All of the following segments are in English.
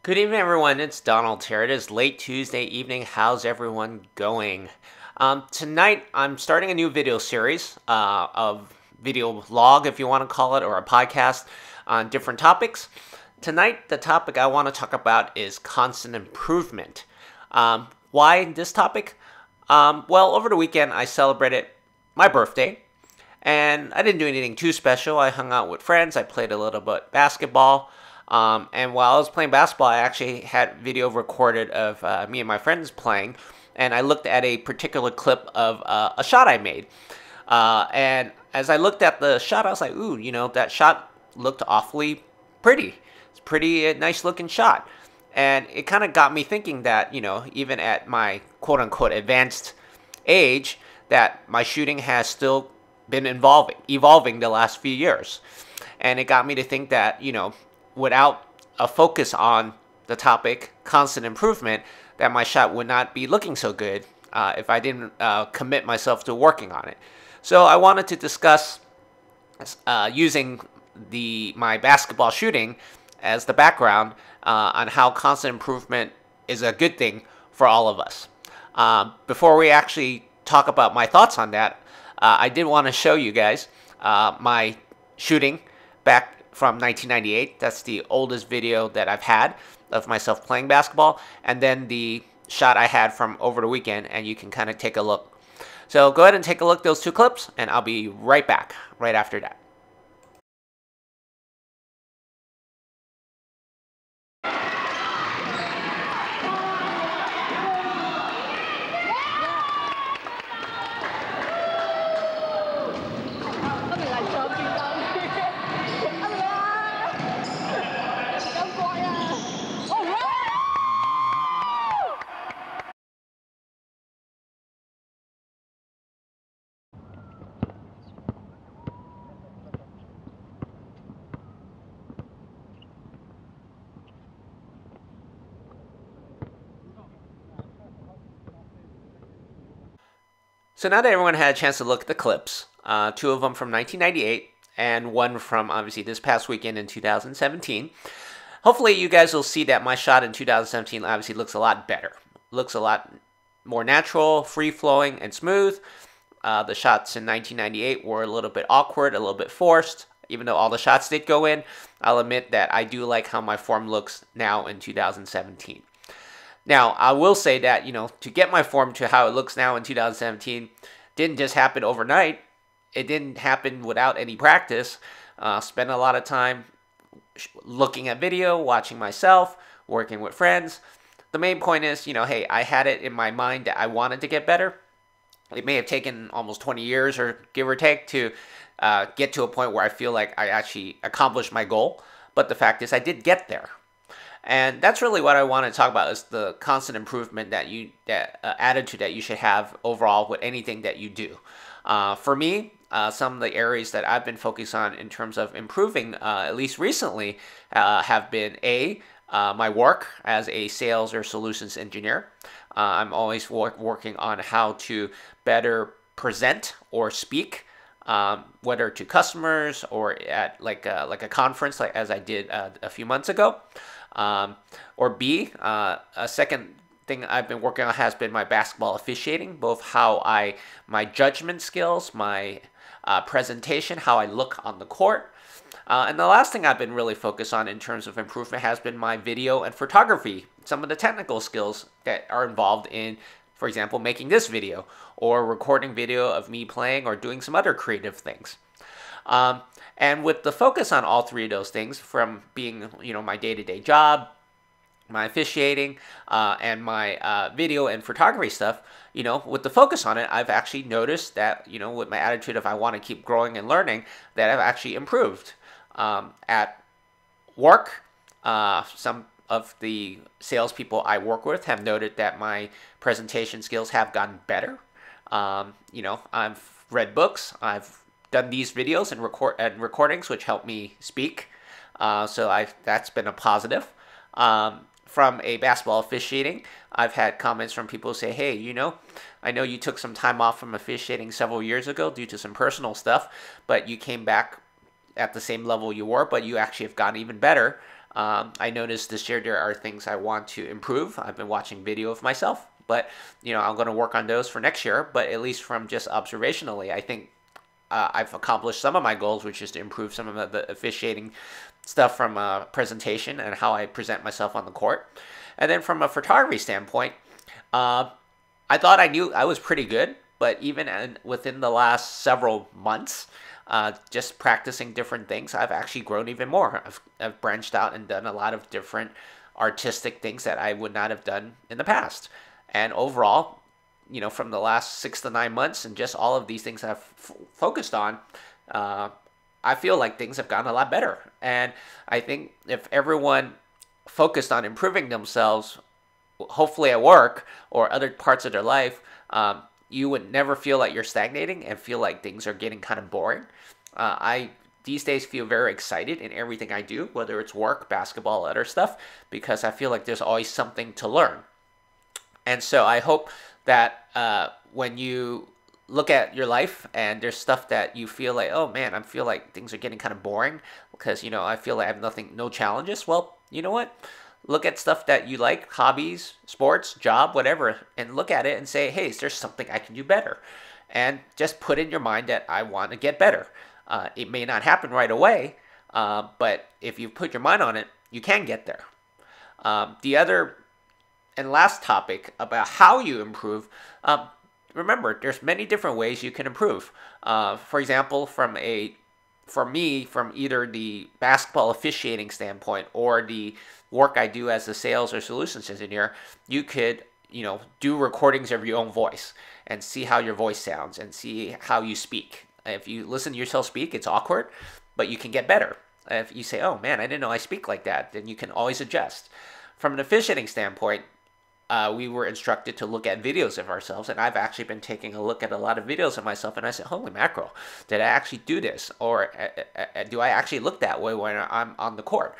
Good evening, everyone. It's Donald here. It is late Tuesday evening. How's everyone going? Tonight, I'm starting a new video series, of video vlog, if you want to call it, or a podcast on different topics. Tonight, the topic I want to talk about is constant improvement. Why this topic? Well, over the weekend, I celebrated my birthday, and I didn't do anything too special. I hung out with friends. I played a little bit basketball. And while I was playing basketball, I actually had video recorded of me and my friends playing, and I looked at a particular clip of a shot I made. And as I looked at the shot, I was like, ooh, that shot looked awfully pretty. It's a pretty nice looking shot. And it kind of got me thinking that, even at my quote unquote advanced age, that my shooting has still been evolving the last few years. And it got me to think that, without a focus on the topic, constant improvement, that my shot would not be looking so good if I didn't commit myself to working on it. So I wanted to discuss using my basketball shooting as the background on how constant improvement is a good thing for all of us. Before we actually talk about my thoughts on that, I did want to show you guys my shooting back from 1998. That's the oldest video that I've had of myself playing basketball. And then the shot I had from over the weekend, and you can kind of take a look. So go ahead and take a look at those two clips, and I'll be right back right after that. So now that everyone had a chance to look at the clips, two of them from 1998 and one from obviously this past weekend in 2017, hopefully you guys will see that my shot in 2017 obviously looks a lot better. Looks a lot more natural, free-flowing, and smooth. The shots in 1998 were a little bit awkward, a little bit forced. Even though all the shots did go in, I'll admit that I do like how my form looks now in 2017. Now, I will say that, to get my form to how it looks now in 2017 didn't just happen overnight. It didn't happen without any practice. Spent a lot of time looking at video, watching myself, working with friends. The main point is, hey, I had it in my mind that I wanted to get better. It may have taken almost 20 years or give or take to get to a point where I feel like I actually accomplished my goal. But the fact is I did get there. And that's really what I want to talk about, is the constant improvement that attitude that you should have overall with anything that you do. For me, some of the areas that I've been focused on in terms of improving, at least recently, have been my work as a sales or solutions engineer. I'm always working on how to better present or speak, whether to customers or at like a conference, like as I did a few months ago. Or B, a second thing I've been working on has been my basketball officiating, both my judgment skills, my presentation, how I look on the court. And the last thing I've been really focused on in terms of improvement has been my video and photography, some of the technical skills that are involved in, for example, making this video or recording video of me playing or doing some other creative things. And with the focus on all three of those things, from being, my day-to-day job, my officiating, and my video and photography stuff, with the focus on it, I've actually noticed that, with my attitude of I want to keep growing and learning, that I've actually improved. At work, some of the salespeople I work with have noted that my presentation skills have gotten better. I've read books, I've done these videos and recordings, which help me speak. So that's been a positive. From a basketball officiating, I've had comments from people who say, hey, I know you took some time off from officiating several years ago due to some personal stuff, but you came back at the same level you were, but you actually have gotten even better I noticed this year there are things I want to improve. I've been watching video of myself, but I'm going to work on those for next year. But at least from just observationally, I think I've accomplished some of my goals, which is to improve some of the officiating stuff from presentation and how I present myself on the court. And then from a photography standpoint, I thought I knew I was pretty good, but even within the last several months, just practicing different things, I've actually grown even more. I've branched out and done a lot of different artistic things that I would not have done in the past. And overall, from the last 6 to 9 months and just all of these things I've focused on, I feel like things have gotten a lot better. And I think if everyone focused on improving themselves, hopefully at work or other parts of their life, you would never feel like you're stagnating and feel like things are getting kind of boring. I these days feel very excited in everything I do, whether it's work, basketball, other stuff, because I feel like there's always something to learn. And so I hope that when you look at your life and there's stuff that you feel like, oh man, I feel like things are getting kind of boring because, I feel like I have no challenges. Well, you know what? Look at stuff that you like, hobbies, sports, job, whatever, and look at it and say, hey, is there something I can do better? And just put in your mind that I want to get better. It may not happen right away, but if you put your mind on it, you can get there. The other and last topic about how you improve, remember, there's many different ways you can improve. For example, from either the basketball officiating standpoint or the work I do as a sales or solutions engineer, you could, do recordings of your own voice and see how your voice sounds and see how you speak. If you listen to yourself speak, it's awkward, but you can get better. If you say, oh man, I didn't know I speak like that, then you can always adjust. From an officiating standpoint, we were instructed to look at videos of ourselves, and I've actually been taking a look at a lot of videos of myself, and I said, holy mackerel, did I actually do this? Or do I actually look that way when I'm on the court?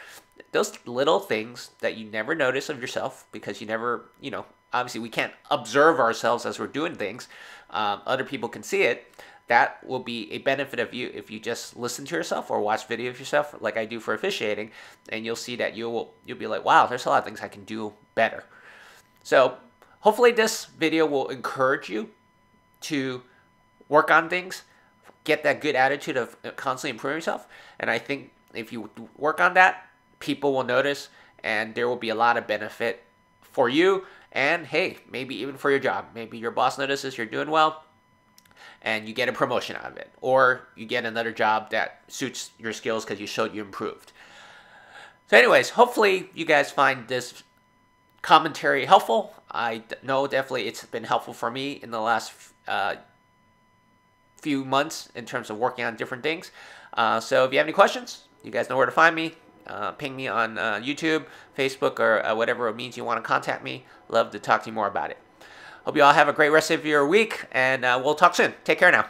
Those little things that you never notice of yourself because you never, obviously we can't observe ourselves as we're doing things. Other people can see it. That will be a benefit of you if you just listen to yourself or watch video of yourself like I do for officiating, and you'll see that you'll be like, wow, there's a lot of things I can do better. So hopefully this video will encourage you to work on things, get that good attitude of constantly improving yourself. And I think if you work on that, people will notice and there will be a lot of benefit for you. And hey, maybe even for your job. Maybe your boss notices you're doing well and you get a promotion out of it. Or you get another job that suits your skills because you showed you improved. So anyways, hopefully you guys find this commentary helpful. I know definitely it's been helpful for me in the last few months in terms of working on different things. So if you have any questions, you guys know where to find me. Ping me on YouTube, Facebook, or whatever means you want to contact me. Love to talk to you more about it. Hope you all have a great rest of your week, and we'll talk soon. Take care now.